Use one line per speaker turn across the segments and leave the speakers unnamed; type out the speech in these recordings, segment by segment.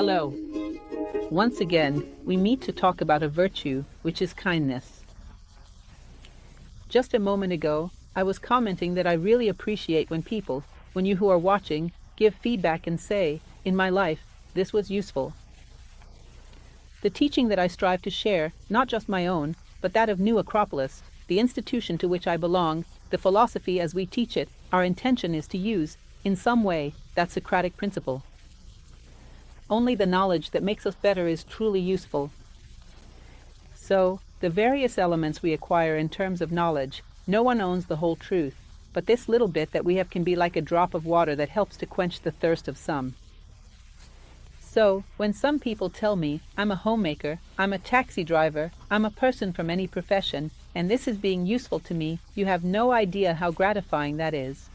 Hello. Once again, we meet to talk about a virtue, which is kindness. Just a moment ago, I was commenting that I really appreciate when people, when you who are watching, give feedback and say, in my life, this was useful. The teaching that I strive to share, not just my own, but that of New Acropolis, the institution to which I belong, the philosophy as we teach it, our intention is to use, in some way, that Socratic principle. Only the knowledge that makes us better is truly useful. So, the various elements we acquire in terms of knowledge, no one owns the whole truth, but this little bit that we have can be like a drop of water that helps to quench the thirst of some. So, when some people tell me, I'm a homemaker, I'm a taxi driver, I'm a person from any profession, and this is being useful to me, you have no idea how gratifying that is.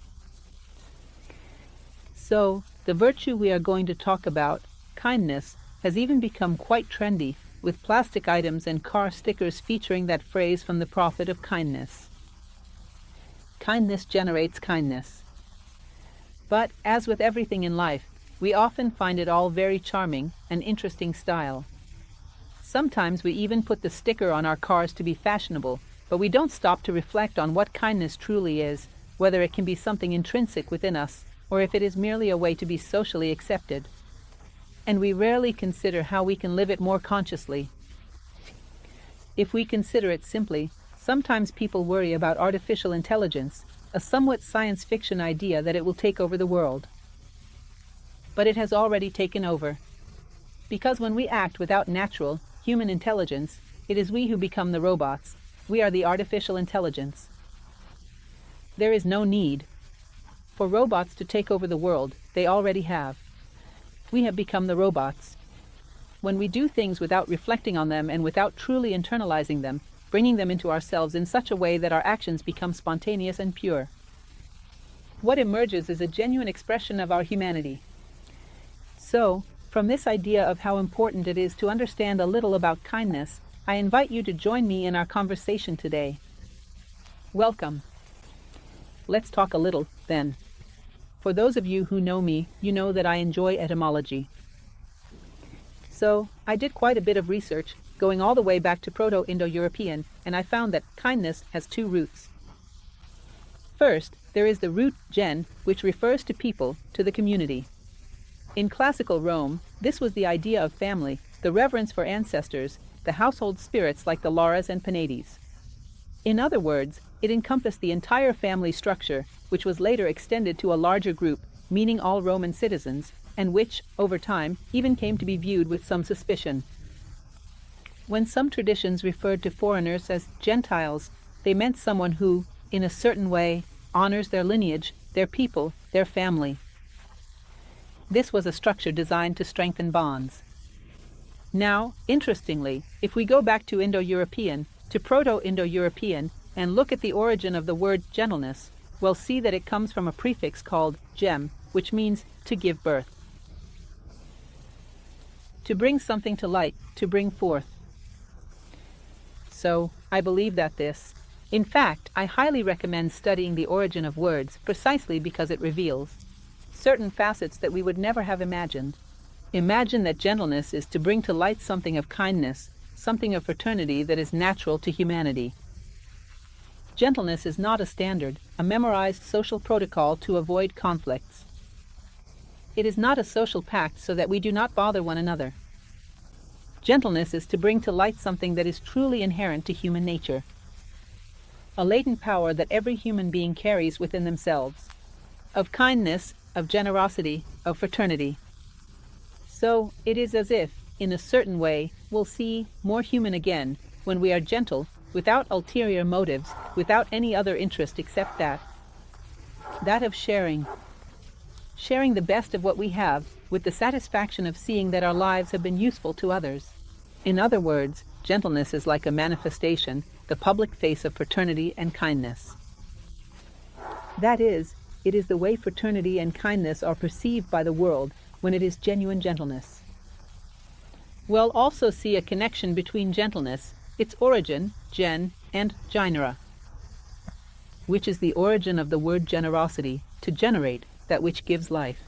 So, the virtue we are going to talk about, kindness, has even become quite trendy, with plastic items and car stickers featuring that phrase from the prophet of kindness. Kindness generates kindness. But, as with everything in life, we often find it all very charming and interesting style. Sometimes we even put the sticker on our cars to be fashionable, but we don't stop to reflect on what kindness truly is, whether it can be something intrinsic within us, or if it is merely a way to be socially accepted. And we rarely consider how we can live it more consciously. If we consider it simply, sometimes people worry about artificial intelligence, a somewhat science fiction idea that it will take over the world. But it has already taken over. Because when we act without natural, human intelligence, it is we who become the robots. We are the artificial intelligence. There is no need for robots to take over the world. They already have. We have become the robots. When we do things without reflecting on them and without truly internalizing them, bringing them into ourselves in such a way that our actions become spontaneous and pure, what emerges is a genuine expression of our humanity. So, from this idea of how important it is to understand a little about kindness, I invite you to join me in our conversation today. Welcome. Let's talk a little, then. For those of you who know me, you know that I enjoy etymology. So, I did quite a bit of research, going all the way back to Proto-Indo-European, and I found that kindness has two roots. First, there is the root gen, which refers to people, to the community. In classical Rome, this was the idea of family, the reverence for ancestors, the household spirits like the Lauras and Penates. In other words, it encompassed the entire family structure, which was later extended to a larger group, meaning all Roman citizens, and which, over time, even came to be viewed with some suspicion. When some traditions referred to foreigners as Gentiles, they meant someone who, in a certain way, honors their lineage, their people, their family. This was a structure designed to strengthen bonds. Now, interestingly, if we go back to Indo-European, to Proto-Indo-European, and look at the origin of the word gentleness, we'll see that it comes from a prefix called gem, which means to give birth. To bring something to light, to bring forth. So, I believe that in fact, I highly recommend studying the origin of words, precisely because it reveals certain facets that we would never have imagined. Imagine that gentleness is to bring to light something of kindness, something of fraternity that is natural to humanity. Gentleness is not a standard, a memorized social protocol to avoid conflicts. It is not a social pact so that we do not bother one another. Gentleness is to bring to light something that is truly inherent to human nature, a latent power that every human being carries within themselves, of kindness, of generosity, of fraternity. So, it is as if, in a certain way, we'll see more human again when we are gentle, without ulterior motives, without any other interest except that of sharing the best of what we have, with the satisfaction of seeing that our lives have been useful to others. In other words, gentleness is like a manifestation, the public face of fraternity and kindness. That is, it is the way fraternity and kindness are perceived by the world when it is genuine gentleness. We'll also see a connection between gentleness, its origin, gen, and genera, which is the origin of the word generosity, to generate, that which gives life.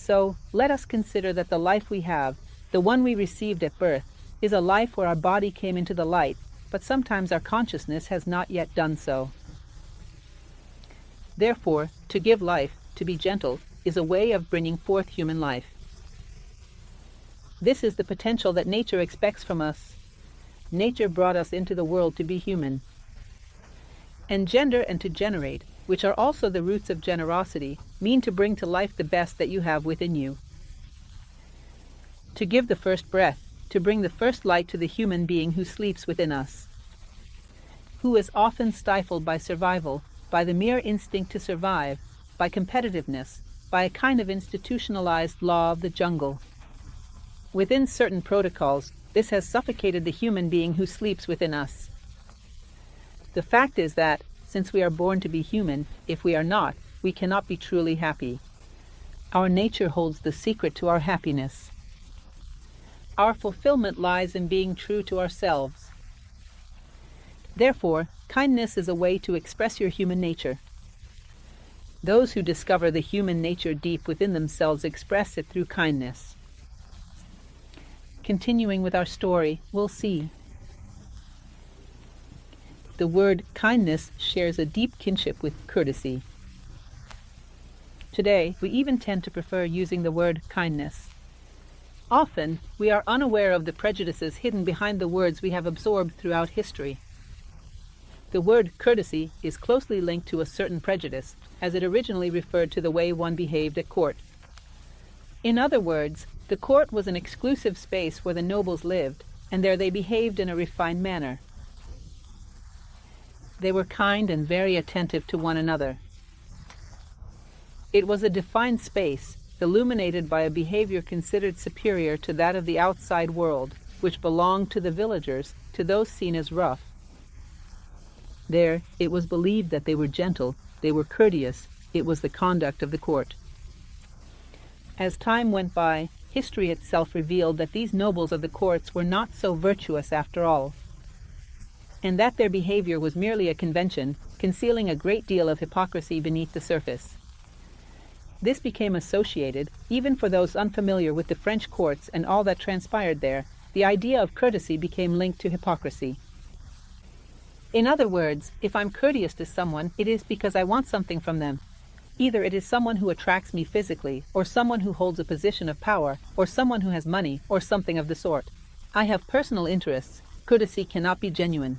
So, let us consider that the life we have, the one we received at birth, is a life where our body came into the light, but sometimes our consciousness has not yet done so. Therefore, to give life, to be gentle, is a way of bringing forth human life. This is the potential that nature expects from us. Nature brought us into the world to be human. Engender and to generate, which are also the roots of generosity, mean to bring to life the best that you have within you. To give the first breath, to bring the first light to the human being who sleeps within us, who is often stifled by survival, by the mere instinct to survive, by competitiveness, by a kind of institutionalized law of the jungle. Within certain protocols, this has suffocated the human being who sleeps within us. The fact is that, since we are born to be human, if we are not, we cannot be truly happy. Our nature holds the secret to our happiness. Our fulfillment lies in being true to ourselves. Therefore, kindness is a way to express your human nature. Those who discover the human nature deep within themselves express it through kindness. Continuing with our story, we'll see. The word kindness shares a deep kinship with courtesy. Today, we even tend to prefer using the word kindness. Often, we are unaware of the prejudices hidden behind the words we have absorbed throughout history. The word courtesy is closely linked to a certain prejudice, as it originally referred to the way one behaved at court. In other words, the court was an exclusive space where the nobles lived, and there they behaved in a refined manner. They were kind and very attentive to one another. It was a defined space, illuminated by a behavior considered superior to that of the outside world, which belonged to the villagers, to those seen as rough. There, it was believed that they were gentle, they were courteous, it was the conduct of the court. As time went by, history itself revealed that these nobles of the courts were not so virtuous after all, and that their behavior was merely a convention, concealing a great deal of hypocrisy beneath the surface. This became associated, even for those unfamiliar with the French courts and all that transpired there, the idea of courtesy became linked to hypocrisy. In other words, if I'm courteous to someone, it is because I want something from them. Either it is someone who attracts me physically, or someone who holds a position of power, or someone who has money, or something of the sort. I have personal interests. Courtesy cannot be genuine.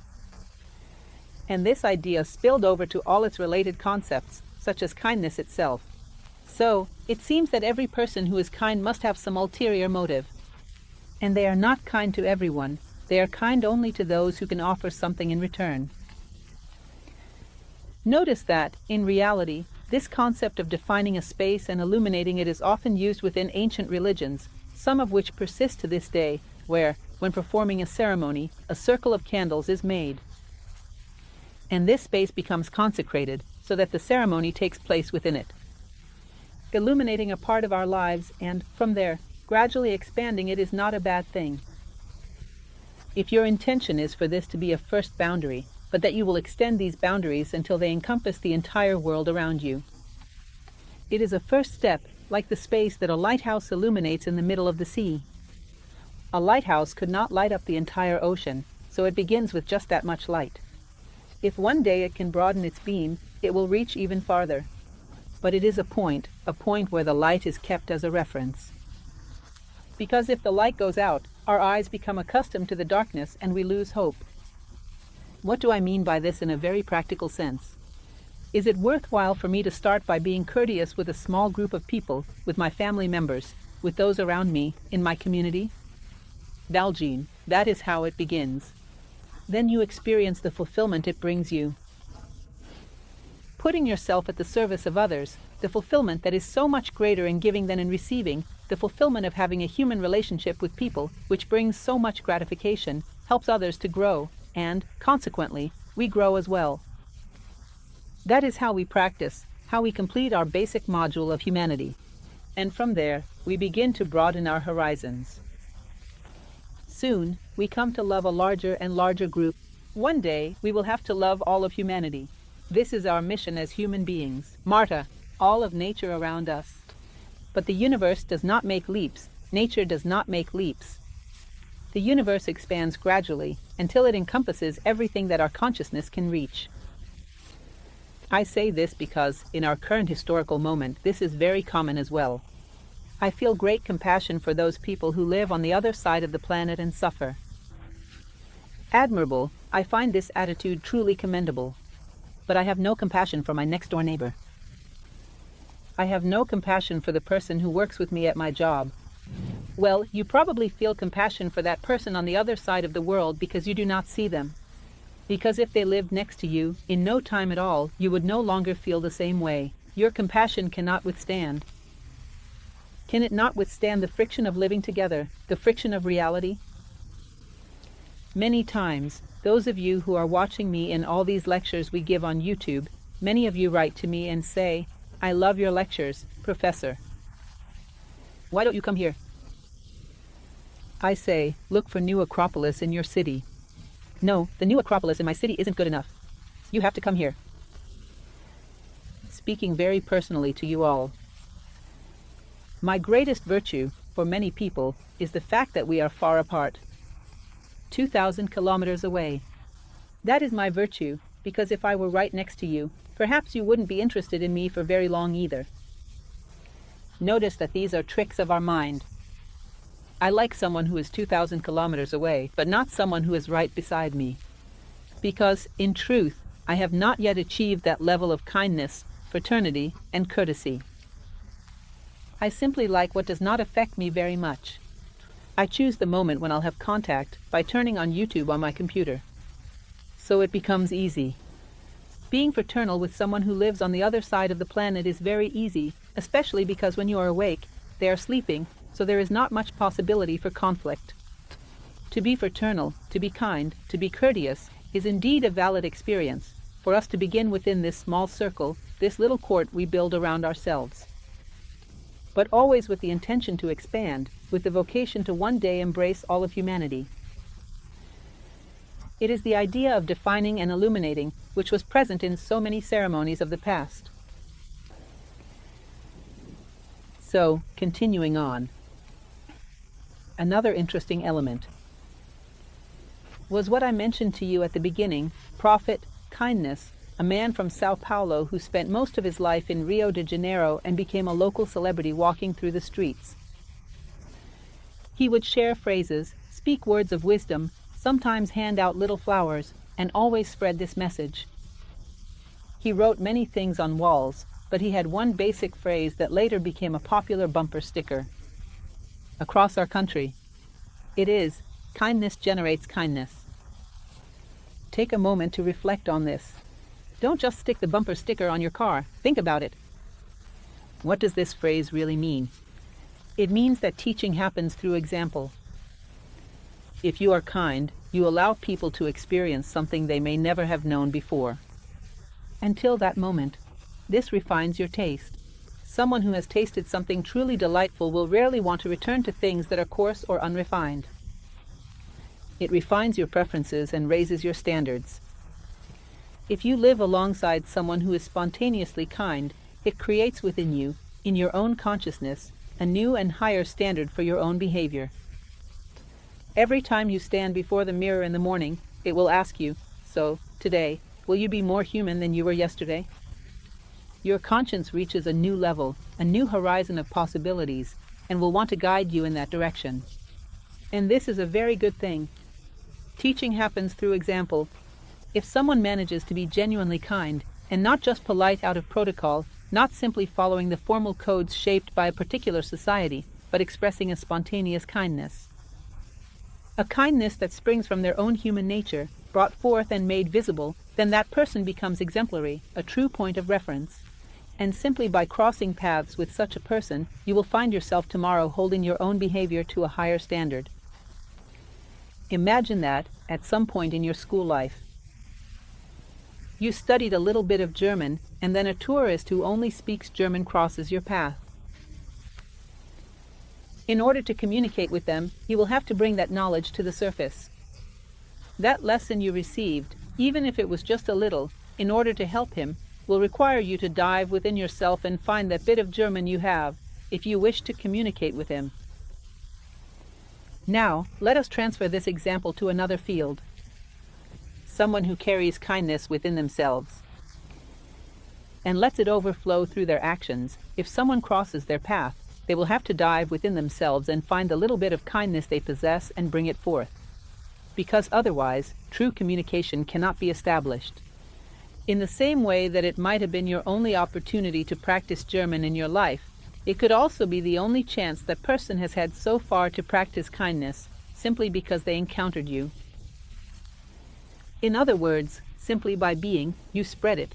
And this idea spilled over to all its related concepts, such as kindness itself. So, it seems that every person who is kind must have some ulterior motive. And they are not kind to everyone. They are kind only to those who can offer something in return. Notice that, in reality, this concept of defining a space and illuminating it is often used within ancient religions, some of which persist to this day, where, when performing a ceremony, a circle of candles is made. And this space becomes consecrated, so that the ceremony takes place within it, illuminating a part of our lives, and, from there, gradually expanding it is not a bad thing. If your intention is for this to be a first boundary, but that you will extend these boundaries until they encompass the entire world around you. It is a first step, like the space that a lighthouse illuminates in the middle of the sea. A lighthouse could not light up the entire ocean, so it begins with just that much light. If one day it can broaden its beam, it will reach even farther. But it is a point where the light is kept as a reference. Because if the light goes out, our eyes become accustomed to the darkness and we lose hope. What do I mean by this in a very practical sense? Is it worthwhile for me to start by being courteous with a small group of people, with my family members, with those around me, in my community? Valjean, that is how it begins. Then you experience the fulfillment it brings you. Putting yourself at the service of others, the fulfillment that is so much greater in giving than in receiving, the fulfillment of having a human relationship with people, which brings so much gratification, helps others to grow, and, consequently, we grow as well. That is how we practice, how we complete our basic module of humanity. And from there, we begin to broaden our horizons. Soon, we come to love a larger and larger group. One day, we will have to love all of humanity. This is our mission as human beings. Marta, all of nature around us. But the universe does not make leaps. Nature does not make leaps. The universe expands gradually until it encompasses everything that our consciousness can reach. I say this because, in our current historical moment, this is very common as well. I feel great compassion for those people who live on the other side of the planet and suffer. Admirable, I find this attitude truly commendable. But I have no compassion for my next-door neighbor. I have no compassion for the person who works with me at my job. Well, you probably feel compassion for that person on the other side of the world because you do not see them. Because if they lived next to you, in no time at all, you would no longer feel the same way. Your compassion cannot withstand. Can it not withstand the friction of living together, the friction of reality? Many times, those of you who are watching me in all these lectures we give on YouTube, many of you write to me and say, "I love your lectures, Professor. Why don't you come here?" I say, look for new Acropolis in your city. No, the new Acropolis in my city isn't good enough. You have to come here. Speaking very personally to you all. My greatest virtue, for many people, is the fact that we are far apart. 2,000 kilometers away. That is my virtue, because if I were right next to you, perhaps you wouldn't be interested in me for very long either. Notice that these are tricks of our mind. I like someone who is 2,000 kilometers away, but not someone who is right beside me. Because, in truth, I have not yet achieved that level of kindness, fraternity, and courtesy. I simply like what does not affect me very much. I choose the moment when I'll have contact by turning on YouTube on my computer. So it becomes easy. Being fraternal with someone who lives on the other side of the planet is very easy, especially because when you are awake, they are sleeping, so there is not much possibility for conflict. To be fraternal, to be kind, to be courteous, is indeed a valid experience, for us to begin within this small circle, this little court we build around ourselves. But always with the intention to expand, with the vocation to one day embrace all of humanity. It is the idea of defining and illuminating which was present in so many ceremonies of the past. So, continuing on. Another interesting element was what I mentioned to you at the beginning, Prophet Kindness, a man from Sao Paulo who spent most of his life in Rio de Janeiro and became a local celebrity walking through the streets. He would share phrases, speak words of wisdom, sometimes hand out little flowers, and always spread this message. He wrote many things on walls, but he had one basic phrase that later became a popular bumper sticker across our country. It is, kindness generates kindness. Take a moment to reflect on this. Don't just stick the bumper sticker on your car. Think about it. What does this phrase really mean? It means that teaching happens through example. If you are kind, you allow people to experience something they may never have known before. Until that moment, this refines your taste. Someone who has tasted something truly delightful will rarely want to return to things that are coarse or unrefined. It refines your preferences and raises your standards. If you live alongside someone who is spontaneously kind, it creates within you, in your own consciousness, a new and higher standard for your own behavior. Every time you stand before the mirror in the morning, it will ask you, so, today, will you be more human than you were yesterday? Your conscience reaches a new level, a new horizon of possibilities, and will want to guide you in that direction. And this is a very good thing. Teaching happens through example. If someone manages to be genuinely kind, and not just polite out of protocol, not simply following the formal codes shaped by a particular society, but expressing a spontaneous kindness. A kindness that springs from their own human nature, brought forth and made visible, then that person becomes exemplary, a true point of reference. And simply by crossing paths with such a person, you will find yourself tomorrow holding your own behavior to a higher standard. Imagine that, at some point in your school life, you studied a little bit of German, and then a tourist who only speaks German crosses your path. In order to communicate with them, you will have to bring that knowledge to the surface. That lesson you received, even if it was just a little, in order to help him, will require you to dive within yourself and find that bit of German you have, if you wish to communicate with him. Now, let us transfer this example to another field. Someone who carries kindness within themselves and lets it overflow through their actions. If someone crosses their path, they will have to dive within themselves and find the little bit of kindness they possess and bring it forth. Because otherwise, true communication cannot be established. In the same way that it might have been your only opportunity to practice German in your life, it could also be the only chance that person has had so far to practice kindness, simply because they encountered you. In other words, simply by being, you spread it.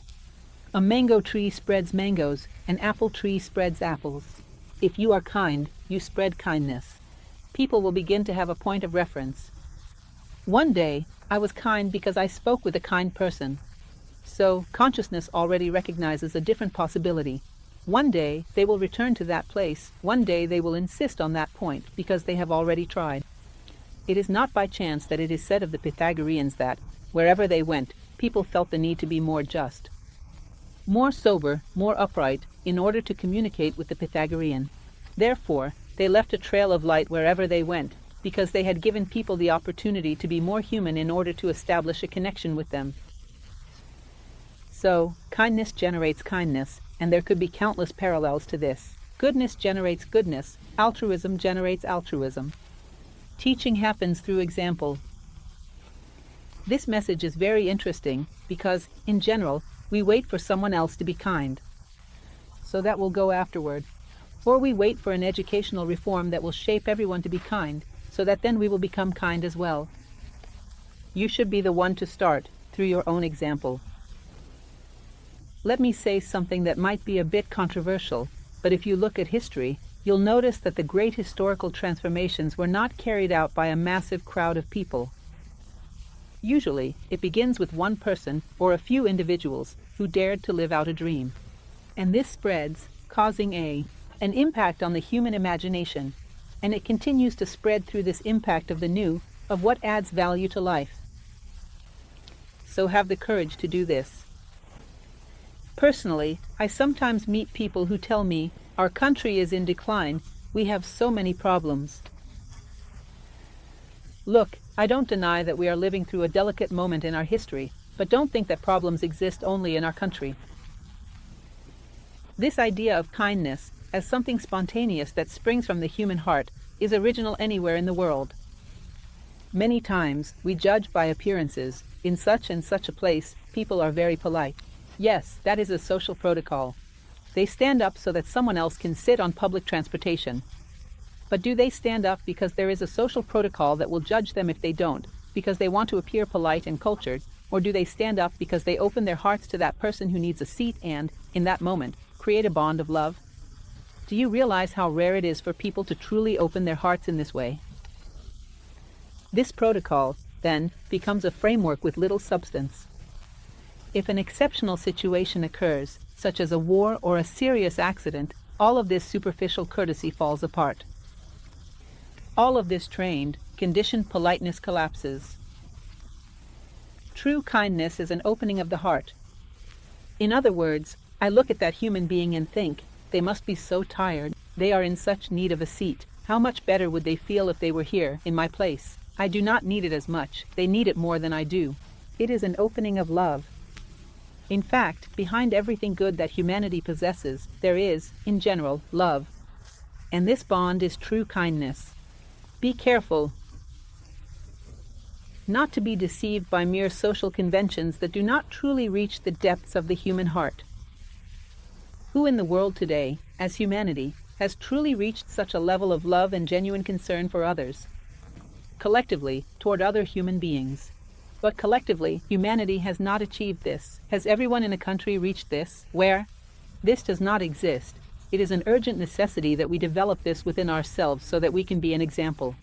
A mango tree spreads mangoes, an apple tree spreads apples. If you are kind, you spread kindness. People will begin to have a point of reference. One day, I was kind because I spoke with a kind person. So, consciousness already recognizes a different possibility. One day, they will return to that place. One day, they will insist on that point, because they have already tried. It is not by chance that it is said of the Pythagoreans that, wherever they went, people felt the need to be more just, more sober, more upright, in order to communicate with the Pythagorean. Therefore, they left a trail of light wherever they went, because they had given people the opportunity to be more human in order to establish a connection with them. So, kindness generates kindness, and there could be countless parallels to this. Goodness generates goodness, altruism generates altruism. Teaching happens through example. This message is very interesting because, in general, we wait for someone else to be kind. So that will go afterward. Or we wait for an educational reform that will shape everyone to be kind, so that then we will become kind as well. You should be the one to start, through your own example. Let me say something that might be a bit controversial, but if you look at history, you'll notice that the great historical transformations were not carried out by a massive crowd of people. Usually, it begins with one person or a few individuals who dared to live out a dream. And this spreads, causing an impact on the human imagination, and it continues to spread through this impact of the new, of what adds value to life. So have the courage to do this. Personally, I sometimes meet people who tell me, our country is in decline, we have so many problems. Look, I don't deny that we are living through a delicate moment in our history, but don't think that problems exist only in our country. This idea of kindness, as something spontaneous that springs from the human heart, is original anywhere in the world. Many times, we judge by appearances. In such and such a place, people are very polite. Yes, that is a social protocol. They stand up so that someone else can sit on public transportation. But do they stand up because there is a social protocol that will judge them if they don't, because they want to appear polite and cultured, or do they stand up because they open their hearts to that person who needs a seat and, in that moment, create a bond of love? Do you realize how rare it is for people to truly open their hearts in this way? This protocol, then, becomes a framework with little substance. If an exceptional situation occurs, such as a war or a serious accident, all of this superficial courtesy falls apart. All of this trained, conditioned politeness collapses. True kindness is an opening of the heart. In other words, I look at that human being and think, they must be so tired, they are in such need of a seat. How much better would they feel if they were here, in my place? I do not need it as much, they need it more than I do. It is an opening of love. In fact, behind everything good that humanity possesses, there is, in general, love. And this bond is true kindness. Be careful not to be deceived by mere social conventions that do not truly reach the depths of the human heart. Who in the world today, as humanity, has truly reached such a level of love and genuine concern for others? Collectively, toward other human beings. But collectively, humanity has not achieved this. Has everyone in a country reached this? Where? This does not exist. It is an urgent necessity that we develop this within ourselves so that we can be an example.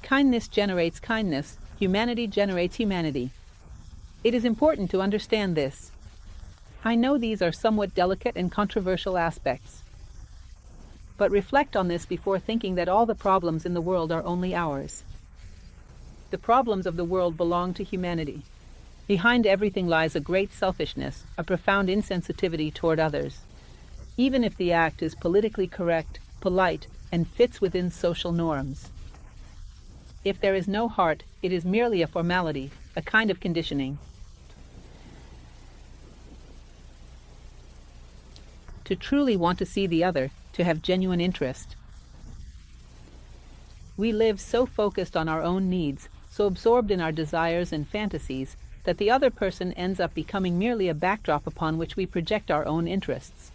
Kindness generates kindness. Humanity generates humanity. It is important to understand this. I know these are somewhat delicate and controversial aspects. But reflect on this before thinking that all the problems in the world are only ours. The problems of the world belong to humanity. Behind everything lies a great selfishness, a profound insensitivity toward others. even if the act is politically correct, polite, and fits within social norms. If there is no heart, it is merely a formality, a kind of conditioning. To truly want to see the other, to have genuine interest. We live so focused on our own needs, so absorbed in our desires and fantasies, that the other person ends up becoming merely a backdrop upon which we project our own interests.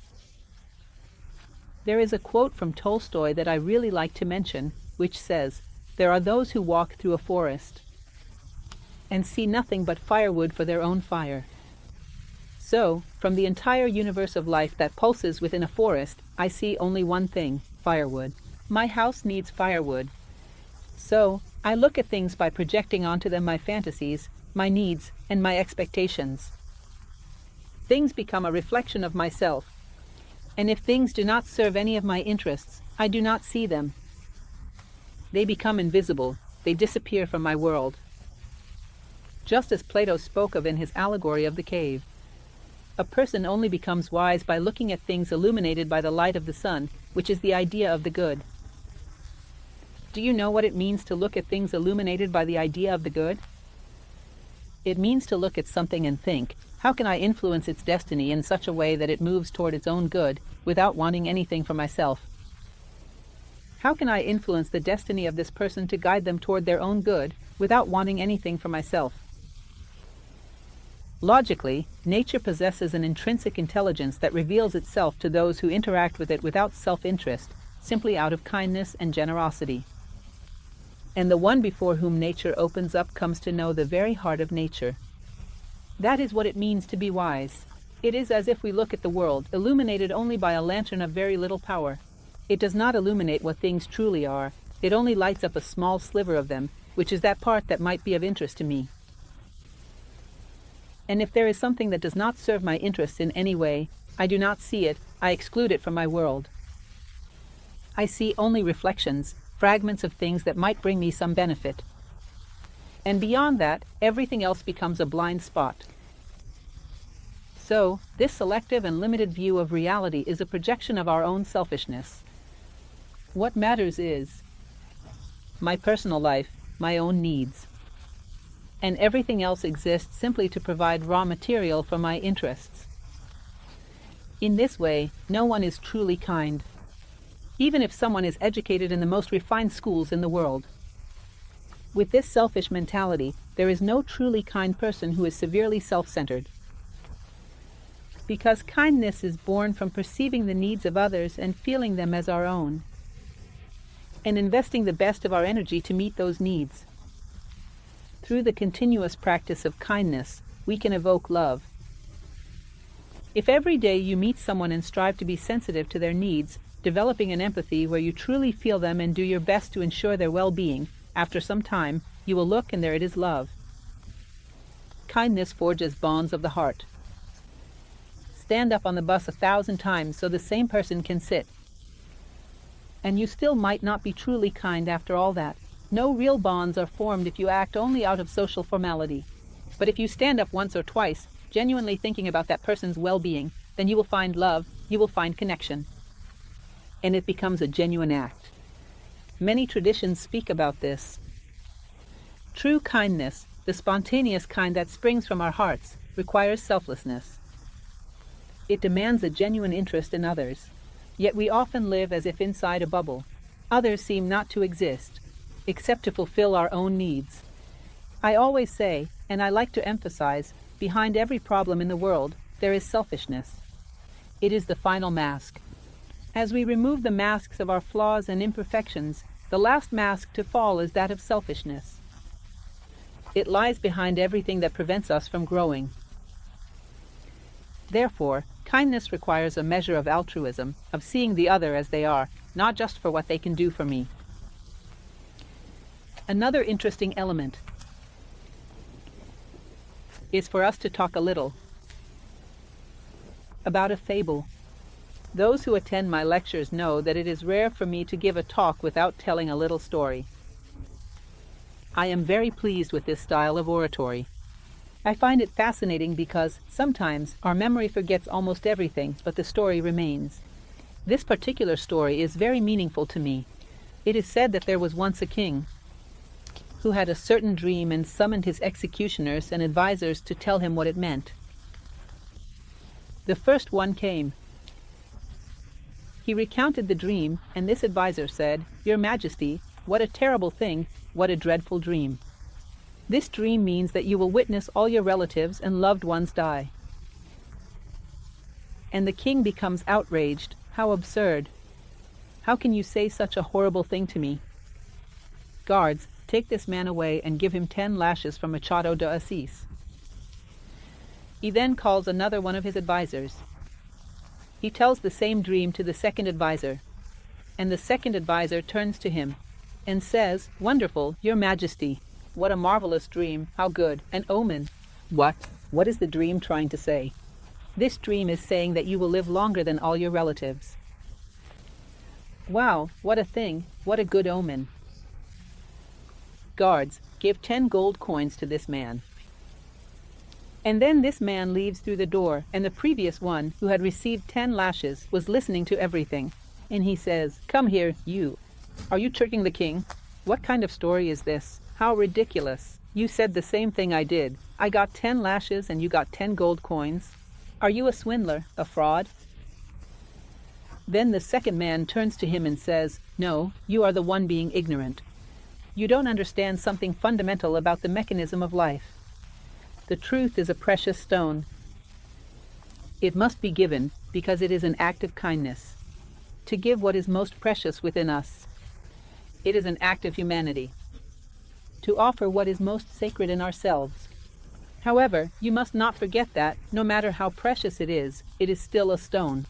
There is a quote from Tolstoy that I really like to mention, which says, "There are those who walk through a forest and see nothing but firewood for their own fire." So, from the entire universe of life that pulses within a forest, I see only one thing: firewood. My house needs firewood. So, I look at things by projecting onto them my fantasies, my needs, and my expectations. Things become a reflection of myself, and if things do not serve any of my interests, I do not see them. They become invisible, they disappear from my world. Just as Plato spoke of in his allegory of the cave. A person only becomes wise by looking at things illuminated by the light of the sun, which is the idea of the good. Do you know what it means to look at things illuminated by the idea of the good? It means to look at something and think, how can I influence its destiny in such a way that it moves toward its own good without wanting anything for myself? How can I influence the destiny of this person to guide them toward their own good without wanting anything for myself? Logically, nature possesses an intrinsic intelligence that reveals itself to those who interact with it without self-interest, simply out of kindness and generosity. And the one before whom nature opens up comes to know the very heart of nature. That is what it means to be wise. It is as if we look at the world, illuminated only by a lantern of very little power. It does not illuminate what things truly are. It only lights up a small sliver of them, which is that part that might be of interest to me. And if there is something that does not serve my interests in any way, I do not see it, I exclude it from my world. I see only reflections, fragments of things that might bring me some benefit. And beyond that, everything else becomes a blind spot. So, this selective and limited view of reality is a projection of our own selfishness. What matters is my personal life, my own needs. And everything else exists simply to provide raw material for my interests. In this way, no one is truly kind, even if someone is educated in the most refined schools in the world. With this selfish mentality, there is no truly kind person who is severely self-centered. Because kindness is born from perceiving the needs of others and feeling them as our own, and investing the best of our energy to meet those needs. Through the continuous practice of kindness, we can evoke love. If every day you meet someone and strive to be sensitive to their needs, developing an empathy where you truly feel them and do your best to ensure their well-being, after some time, you will look and there it is love. Kindness forges bonds of the heart. Stand up on the bus 1,000 times so the same person can sit. And you still might not be truly kind after all that. No real bonds are formed if you act only out of social formality. But if you stand up once or twice, genuinely thinking about that person's well-being, then you will find love, you will find connection. And it becomes a genuine act. Many traditions speak about this. True kindness, the spontaneous kind that springs from our hearts, requires selflessness. It demands a genuine interest in others. Yet we often live as if inside a bubble. Others seem not to exist, except to fulfill our own needs. I always say, and I like to emphasize, behind every problem in the world, there is selfishness. It is the final mask. As we remove the masks of our flaws and imperfections, the last mask to fall is that of selfishness. It lies behind everything that prevents us from growing. Therefore, kindness requires a measure of altruism, of seeing the other as they are, not just for what they can do for me. Another interesting element is for us to talk a little about a fable. Those who attend my lectures know that it is rare for me to give a talk without telling a little story. I am very pleased with this style of oratory. I find it fascinating because sometimes our memory forgets almost everything, but the story remains. This particular story is very meaningful to me. It is said that there was once a king who had a certain dream and summoned his executioners and advisors to tell him what it meant. The first one came. He recounted the dream, and this advisor said, "Your Majesty, what a terrible thing, what a dreadful dream. This dream means that you will witness all your relatives and loved ones die." And the king becomes outraged. How absurd! How can you say such a horrible thing to me? Guards, take this man away and give him 10 lashes from Machado de Assis. He then calls another one of his advisors. He tells the same dream to the second advisor, and the second advisor turns to him and says, "Wonderful, Your Majesty. What a marvelous dream, how good, an omen." What? What is the dream trying to say? This dream is saying that you will live longer than all your relatives. Wow, what a thing, what a good omen. Guards, give 10 gold coins to this man. And then this man leaves through the door, and the previous one, who had received 10 lashes, was listening to everything. And he says, "Come here, you. Are you tricking the king? What kind of story is this? How ridiculous. You said the same thing I did. I got 10 lashes and you got 10 gold coins. Are you a swindler, a fraud?" Then the second man turns to him and says, "No, you are the one being ignorant. You don't understand something fundamental about the mechanism of life. The truth is a precious stone. It must be given because it is an act of kindness. To give what is most precious within us. It is an act of humanity. To offer what is most sacred in ourselves. However, you must not forget that, no matter how precious it is still a stone.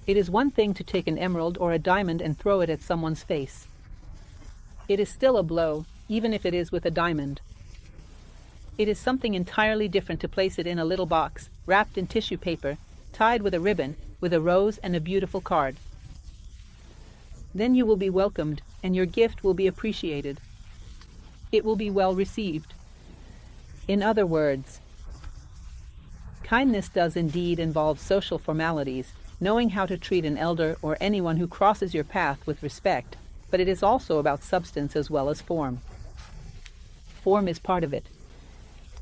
It is one thing to take an emerald or a diamond and throw it at someone's face. It is still a blow, even if it is with a diamond. It is something entirely different to place it in a little box, wrapped in tissue paper, tied with a ribbon, with a rose and a beautiful card. Then you will be welcomed, and your gift will be appreciated. It will be well received. In other words, kindness does indeed involve social formalities, knowing how to treat an elder or anyone who crosses your path with respect, but it is also about substance as well as form. Form is part of it.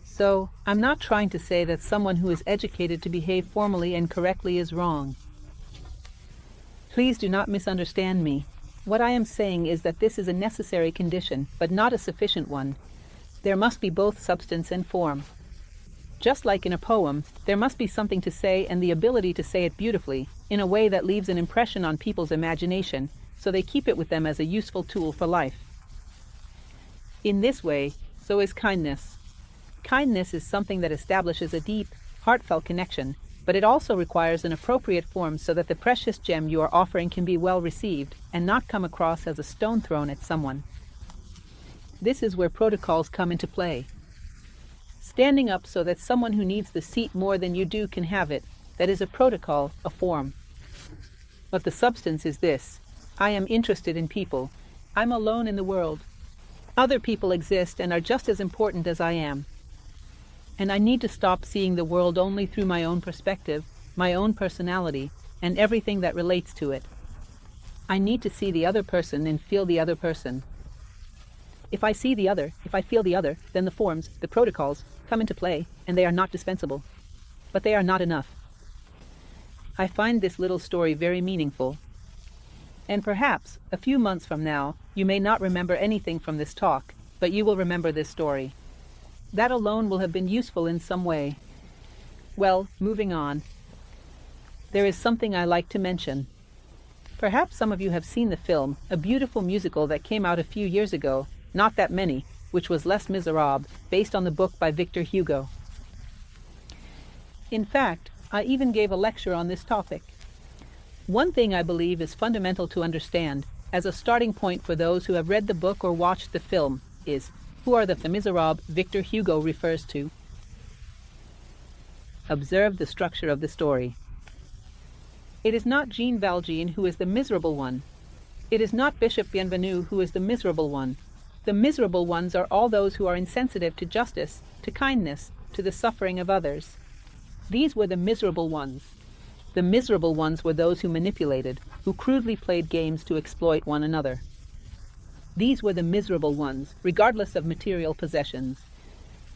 So, I'm not trying to say that someone who is educated to behave formally and correctly is wrong. Please do not misunderstand me. What I am saying is that this is a necessary condition, but not a sufficient one. There must be both substance and form. Just like in a poem, there must be something to say and the ability to say it beautifully, in a way that leaves an impression on people's imagination, so they keep it with them as a useful tool for life. In this way, so is kindness. Kindness is something that establishes a deep, heartfelt connection, but it also requires an appropriate form so that the precious gem you are offering can be well received and not come across as a stone thrown at someone. This is where protocols come into play. Standing up so that someone who needs the seat more than you do can have it, that is a protocol, a form. But the substance is this: I am interested in people. I'm alone in the world. Other people exist and are just as important as I am. And I need to stop seeing the world only through my own perspective, my own personality, and everything that relates to it. I need to see the other person and feel the other person. If I see the other, if I feel the other, then the forms, the protocols, come into play, and they are not dispensable. But they are not enough. I find this little story very meaningful. And perhaps, a few months from now, you may not remember anything from this talk, but you will remember this story. That alone will have been useful in some way. Well, moving on. There is something I like to mention. Perhaps some of you have seen the film, a beautiful musical that came out a few years ago, not that many, which was Les Miserables, based on the book by Victor Hugo. In fact, I even gave a lecture on this topic. One thing I believe is fundamental to understand, as a starting point for those who have read the book or watched the film, is who are the Miserables Victor Hugo refers to. Observe the structure of the story. It is not Jean Valjean who is the miserable one. It is not Bishop Bienvenu who is the miserable one. The miserable ones are all those who are insensitive to justice, to kindness, to the suffering of others. These were the miserable ones. The miserable ones were those who manipulated, who crudely played games to exploit one another. These were the miserable ones, regardless of material possessions.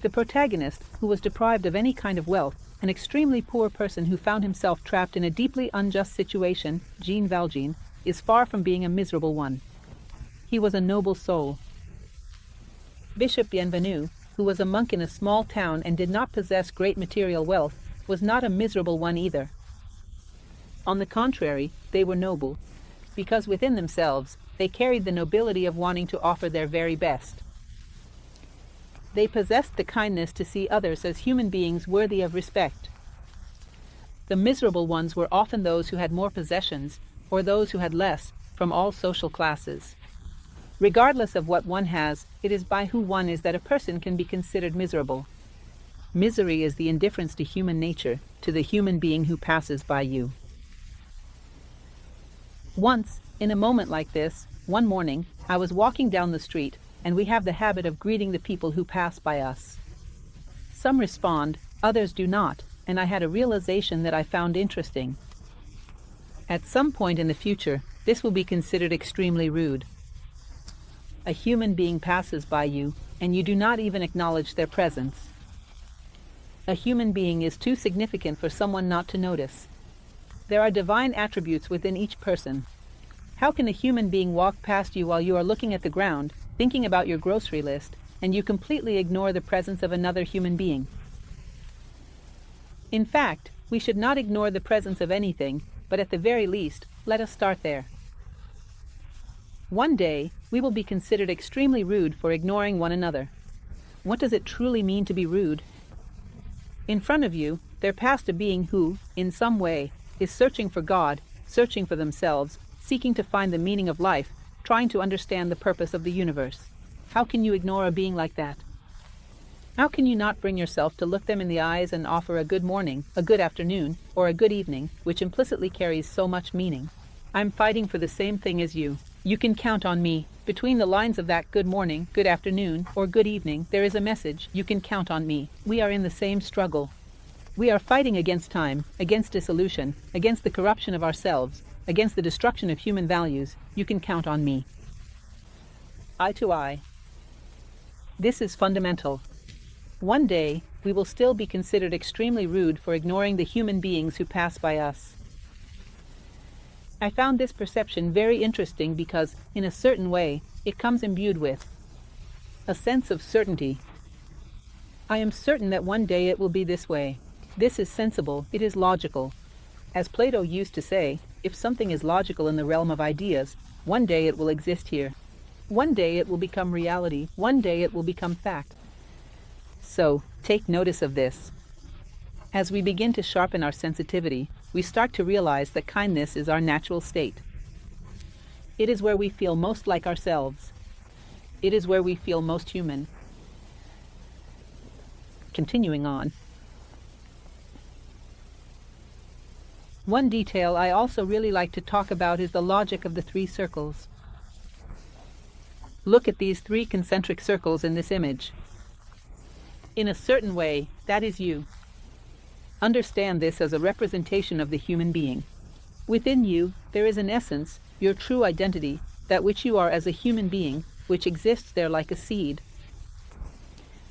The protagonist, who was deprived of any kind of wealth, an extremely poor person who found himself trapped in a deeply unjust situation, Jean Valjean, is far from being a miserable one. He was a noble soul. Bishop Bienvenu, who was a monk in a small town and did not possess great material wealth, was not a miserable one either. On the contrary, they were noble, because within themselves they carried the nobility of wanting to offer their very best. They possessed the kindness to see others as human beings worthy of respect. The miserable ones were often those who had more possessions, or those who had less, from all social classes. Regardless of what one has, it is by who one is that a person can be considered miserable. Misery is the indifference to human nature, to the human being who passes by you. Once, in a moment like this, one morning, I was walking down the street, and we have the habit of greeting the people who pass by us. Some respond, others do not, and I had a realization that I found interesting. At some point in the future, this will be considered extremely rude. A human being passes by you, and you do not even acknowledge their presence. A human being is too significant for someone not to notice. There are divine attributes within each person. How can a human being walk past you while you are looking at the ground, thinking about your grocery list, and you completely ignore the presence of another human being? In fact, we should not ignore the presence of anything, but at the very least, let us start there. One day, we will be considered extremely rude for ignoring one another. What does it truly mean to be rude? In front of you, there passed a being who, in some way, is searching for God, searching for themselves, seeking to find the meaning of life, trying to understand the purpose of the universe. How can you ignore a being like that? How can you not bring yourself to look them in the eyes and offer a good morning, a good afternoon, or a good evening, which implicitly carries so much meaning? I'm fighting for the same thing as you. You can count on me. Between the lines of that good morning, good afternoon, or good evening, there is a message. You can count on me. We are in the same struggle. We are fighting against time, against dissolution, against the corruption of ourselves, against the destruction of human values. You can count on me. Eye to eye. This is fundamental. One day, we will still be considered extremely rude for ignoring the human beings who pass by us. I found this perception very interesting because, in a certain way, it comes imbued with a sense of certainty. I am certain that one day it will be this way. This is sensible, it is logical. As Plato used to say, if something is logical in the realm of ideas, one day it will exist here. One day it will become reality. One day it will become fact. So, take notice of this. As we begin to sharpen our sensitivity, we start to realize that kindness is our natural state. It is where we feel most like ourselves. It is where we feel most human. Continuing on. One detail I also really like to talk about is the logic of the 3 circles. Look at these 3 concentric circles in this image. In a certain way, that is you. Understand this as a representation of the human being. Within you, there is an essence, your true identity, that which you are as a human being, which exists there like a seed.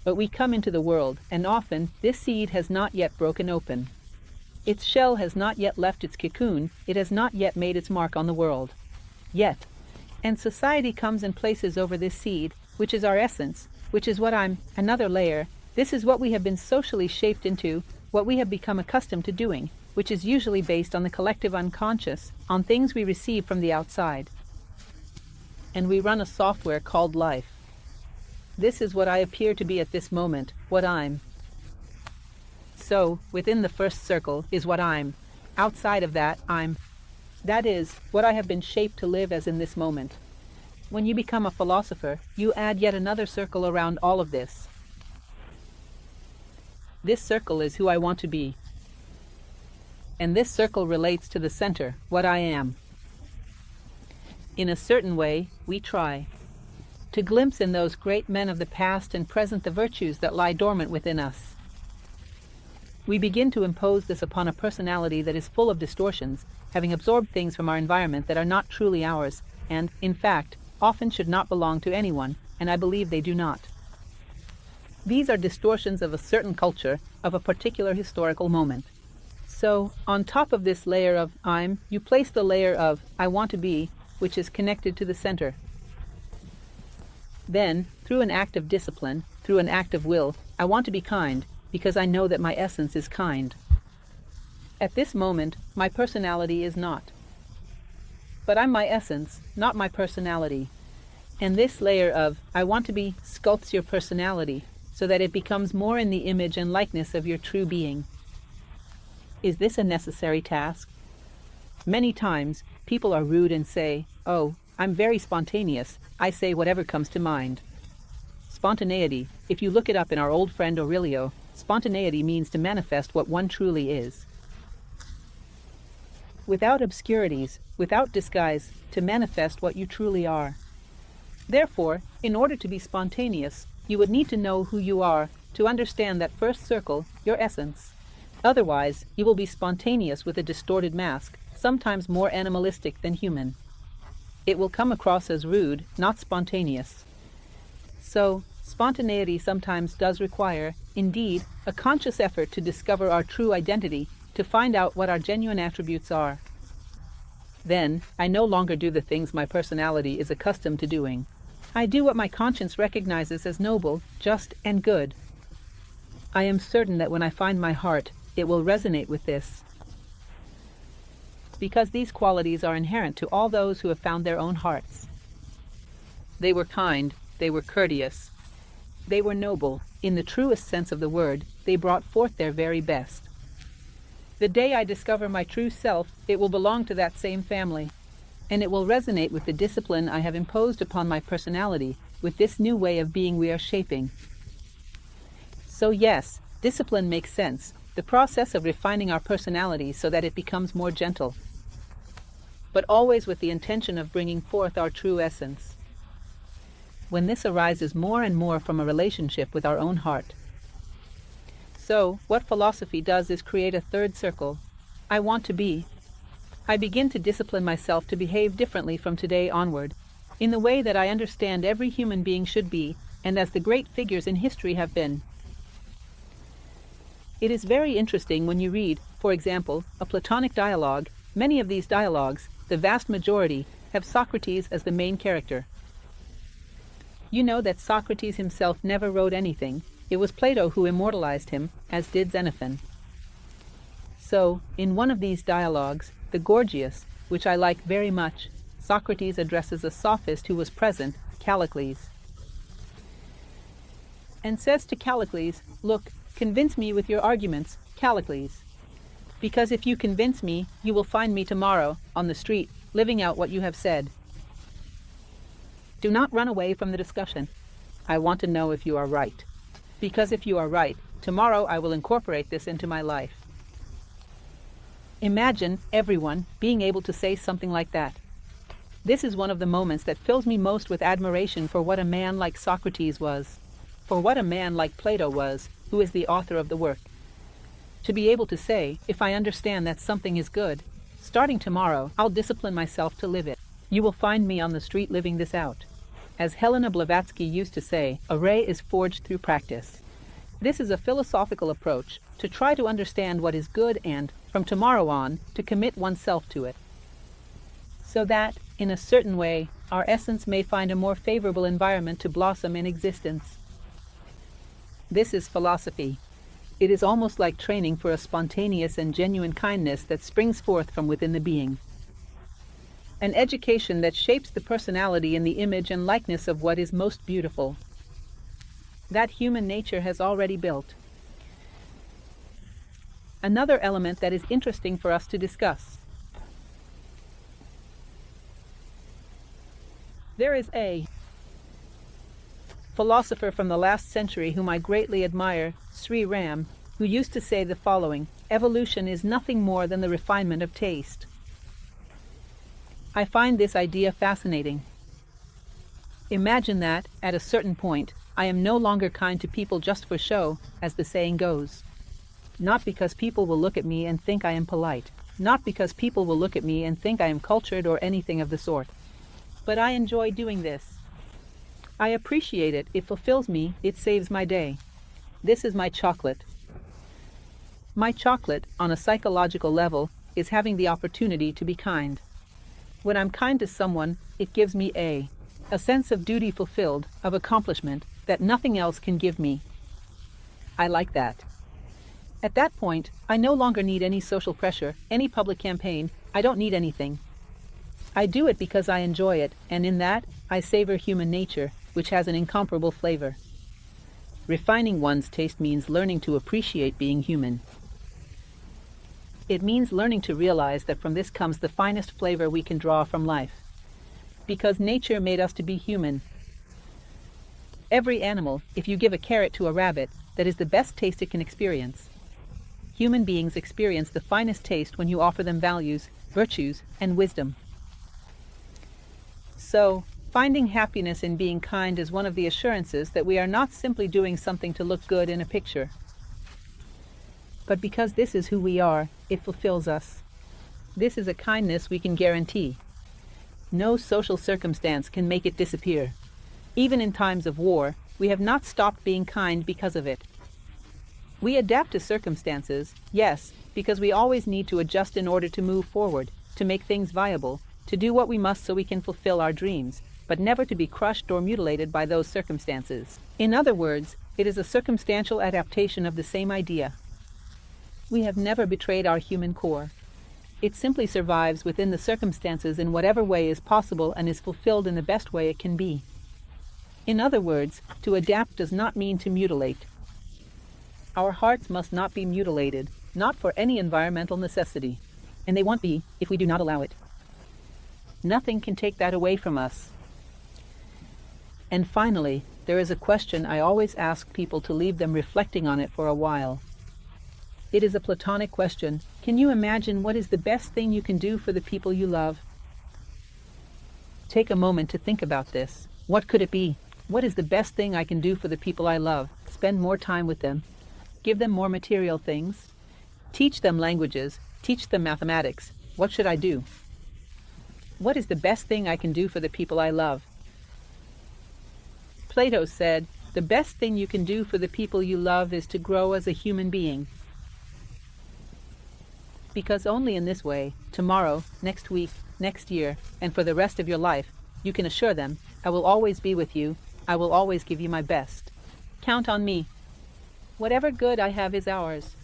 But we come into the world, and often this seed has not yet broken open. Its shell has not yet left its cocoon, it has not yet made its mark on the world. Yet. And society comes and places over this seed, which is our essence, which is what I'm, another layer. This is what we have been socially shaped into, what we have become accustomed to doing, which is usually based on the collective unconscious, on things we receive from the outside. And we run a software called life. This is what I appear to be at this moment, what I'm. So, within the first circle is what I'm. Outside of that, I'm. That is, what I have been shaped to live as in this moment. When you become a philosopher, you add yet another circle around all of this. This circle is who I want to be. And this circle relates to the center, what I am. In a certain way, we try to glimpse in those great men of the past and present the virtues that lie dormant within us. We begin to impose this upon a personality that is full of distortions, having absorbed things from our environment that are not truly ours, and, in fact, often should not belong to anyone, and I believe they do not. These are distortions of a certain culture, of a particular historical moment. So, on top of this layer of I'm, you place the layer of I want to be, which is connected to the center. Then, through an act of discipline, through an act of will, I want to be kind, because I know that my essence is kind. At this moment, my personality is not. But I'm my essence, not my personality. And this layer of I want to be sculpts your personality, so that it becomes more in the image and likeness of your true being. Is this a necessary task? Many times, people are rude and say, "Oh, I'm very spontaneous. I say whatever comes to mind." Spontaneity, if you look it up in our old friend Aurelio, spontaneity means to manifest what one truly is. Without obscurities, without disguise, to manifest what you truly are. Therefore, in order to be spontaneous, you would need to know who you are, to understand that first circle, your essence. Otherwise, you will be spontaneous with a distorted mask, sometimes more animalistic than human. It will come across as rude, not spontaneous. So, spontaneity sometimes does require, indeed, a conscious effort to discover our true identity, to find out what our genuine attributes are. Then, I no longer do the things my personality is accustomed to doing. I do what my conscience recognizes as noble, just, and good. I am certain that when I find my heart, it will resonate with this. Because these qualities are inherent to all those who have found their own hearts. They were kind, they were courteous, they were noble. In the truest sense of the word, they brought forth their very best. The day I discover my true self, it will belong to that same family, and it will resonate with the discipline I have imposed upon my personality, with this new way of being we are shaping. So yes, discipline makes sense, the process of refining our personality so that it becomes more gentle, but always with the intention of bringing forth our true essence. When this arises more and more from a relationship with our own heart. So, what philosophy does is create a third circle. I want to be. I begin to discipline myself to behave differently from today onward, in the way that I understand every human being should be, and as the great figures in history have been. It is very interesting when you read, for example, a Platonic dialogue. Many of these dialogues, the vast majority, have Socrates as the main character. You know that Socrates himself never wrote anything. It was Plato who immortalized him, as did Xenophon. So, in one of these dialogues, the Gorgias, which I like very much, Socrates addresses a sophist who was present, Callicles, and says to Callicles, "Look, convince me with your arguments, Callicles. Because if you convince me, you will find me tomorrow, on the street, living out what you have said. Do not run away from the discussion. I want to know if you are right. Because if you are right, tomorrow I will incorporate this into my life." Imagine everyone being able to say something like that. This is one of the moments that fills me most with admiration for what a man like Socrates was, for what a man like Plato was, who is the author of the work. To be able to say, if I understand that something is good, starting tomorrow, I'll discipline myself to live it. You will find me on the street living this out. As Helena Blavatsky used to say, a ray is forged through practice. This is a philosophical approach to try to understand what is good and, from tomorrow on, to commit oneself to it. So that, in a certain way, our essence may find a more favorable environment to blossom in existence. This is philosophy. It is almost like training for a spontaneous and genuine kindness that springs forth from within the being. An education that shapes the personality in the image and likeness of what is most beautiful. That human nature has already built. Another element that is interesting for us to discuss. There is a philosopher from the last century whom I greatly admire, Sri Ram, who used to say the following: evolution is nothing more than the refinement of taste. I find this idea fascinating. Imagine that, at a certain point, I am no longer kind to people just for show, as the saying goes. Not because people will look at me and think I am polite. Not because people will look at me and think I am cultured or anything of the sort. But I enjoy doing this. I appreciate it. It fulfills me. It saves my day. This is my chocolate. My chocolate, on a psychological level, is having the opportunity to be kind. When I'm kind to someone, it gives me a sense of duty fulfilled, of accomplishment, that nothing else can give me. I like that. At that point, I no longer need any social pressure, any public campaign. I don't need anything. I do it because I enjoy it, and in that, I savor human nature, which has an incomparable flavor. Refining one's taste means learning to appreciate being human. It means learning to realize that from this comes the finest flavor we can draw from life. Because nature made us to be human. Every animal, if you give a carrot to a rabbit, that is the best taste it can experience. Human beings experience the finest taste when you offer them values, virtues, and wisdom. So, finding happiness in being kind is one of the assurances that we are not simply doing something to look good in a picture. But because this is who we are, it fulfills us. This is a kindness we can guarantee. No social circumstance can make it disappear. Even in times of war, we have not stopped being kind because of it. We adapt to circumstances, yes, because we always need to adjust in order to move forward, to make things viable, to do what we must so we can fulfill our dreams, but never to be crushed or mutilated by those circumstances. In other words, it is a circumstantial adaptation of the same idea. We have never betrayed our human core. It simply survives within the circumstances in whatever way is possible and is fulfilled in the best way it can be. In other words, to adapt does not mean to mutilate. Our hearts must not be mutilated, not for any environmental necessity, and they won't be if we do not allow it. Nothing can take that away from us. And finally, there is a question I always ask people to leave them reflecting on it for a while. It is a Platonic question. Can you imagine what is the best thing you can do for the people you love? Take a moment to think about this. What could it be? What is the best thing I can do for the people I love? Spend more time with them. Give them more material things. Teach them languages. Teach them mathematics. What should I do? What is the best thing I can do for the people I love? Plato said, the best thing you can do for the people you love is to grow as a human being. Because only in this way, tomorrow, next week, next year, and for the rest of your life, you can assure them, I will always be with you. I will always give you my best. Count on me. Whatever good I have is ours.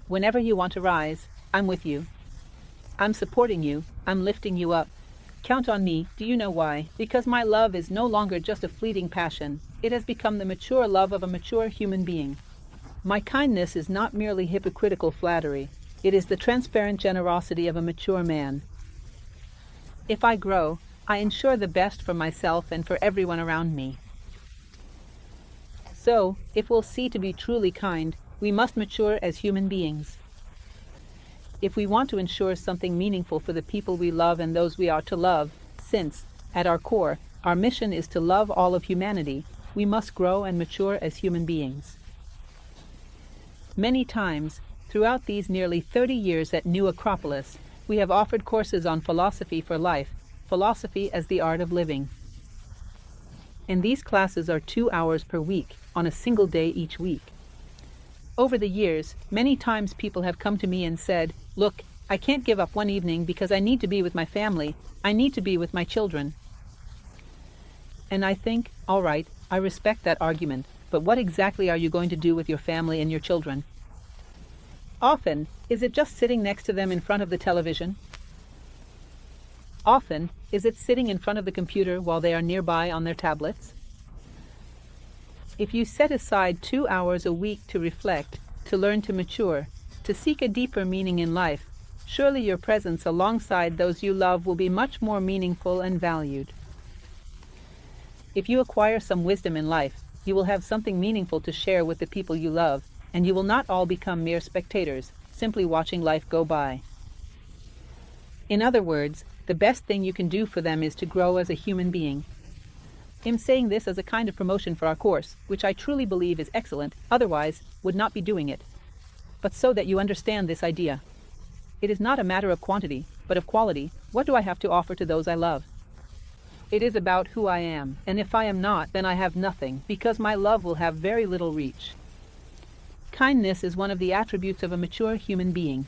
Whenever you want to rise, I'm with you. I'm supporting you. I'm lifting you up. Count on me. Do you know why? Because my love is no longer just a fleeting passion. It has become the mature love of a mature human being. My kindness is not merely hypocritical flattery. It is the transparent generosity of a mature man. If I grow, I ensure the best for myself and for everyone around me. So, if we'll see to be truly kind, we must mature as human beings. If we want to ensure something meaningful for the people we love and those we are to love, since, at our core, our mission is to love all of humanity, we must grow and mature as human beings. Many times, throughout these nearly 30 years at New Acropolis, we have offered courses on philosophy for life, philosophy as the art of living. And these classes are 2 hours per week, on a single day each week. Over the years, many times people have come to me and said, look, I can't give up one evening because I need to be with my family. I need to be with my children. And I think, all right, I respect that argument, but what exactly are you going to do with your family and your children? Often, is it just sitting next to them in front of the television? Often, is it sitting in front of the computer while they are nearby on their tablets? If you set aside 2 hours a week to reflect, to learn to mature, to seek a deeper meaning in life, surely your presence alongside those you love will be much more meaningful and valued. If you acquire some wisdom in life, you will have something meaningful to share with the people you love, and you will not all become mere spectators, simply watching life go by. In other words, the best thing you can do for them is to grow as a human being. I'm saying this as a kind of promotion for our course, which I truly believe is excellent, otherwise would not be doing it. But so that you understand this idea. It is not a matter of quantity, but of quality. What do I have to offer to those I love? It is about who I am, and if I am not, then I have nothing, because my love will have very little reach. Kindness is one of the attributes of a mature human being.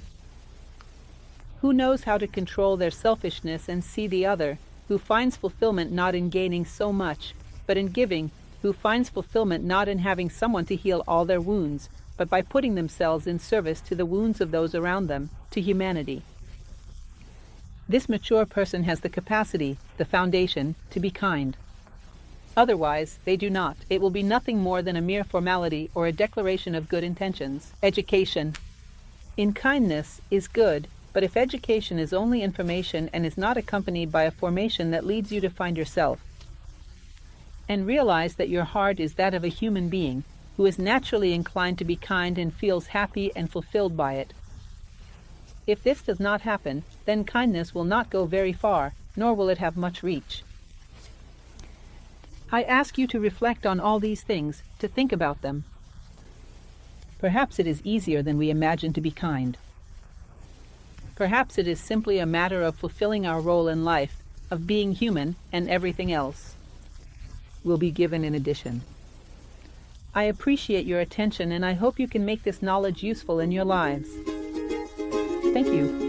Who knows how to control their selfishness and see the other, who finds fulfillment not in gaining so much, but in giving, who finds fulfillment not in having someone to heal all their wounds, but by putting themselves in service to the wounds of those around them, to humanity. This mature person has the capacity, the foundation, to be kind. Otherwise, they do not. It will be nothing more than a mere formality or a declaration of good intentions. Education. In kindness is good, but if education is only information and is not accompanied by a formation that leads you to find yourself, and realize that your heart is that of a human being who is naturally inclined to be kind and feels happy and fulfilled by it. If this does not happen, then kindness will not go very far, nor will it have much reach. I ask you to reflect on all these things, to think about them. Perhaps it is easier than we imagine to be kind. Perhaps it is simply a matter of fulfilling our role in life, of being human, and everything else will be given in addition. I appreciate your attention, and I hope you can make this knowledge useful in your lives. Thank you.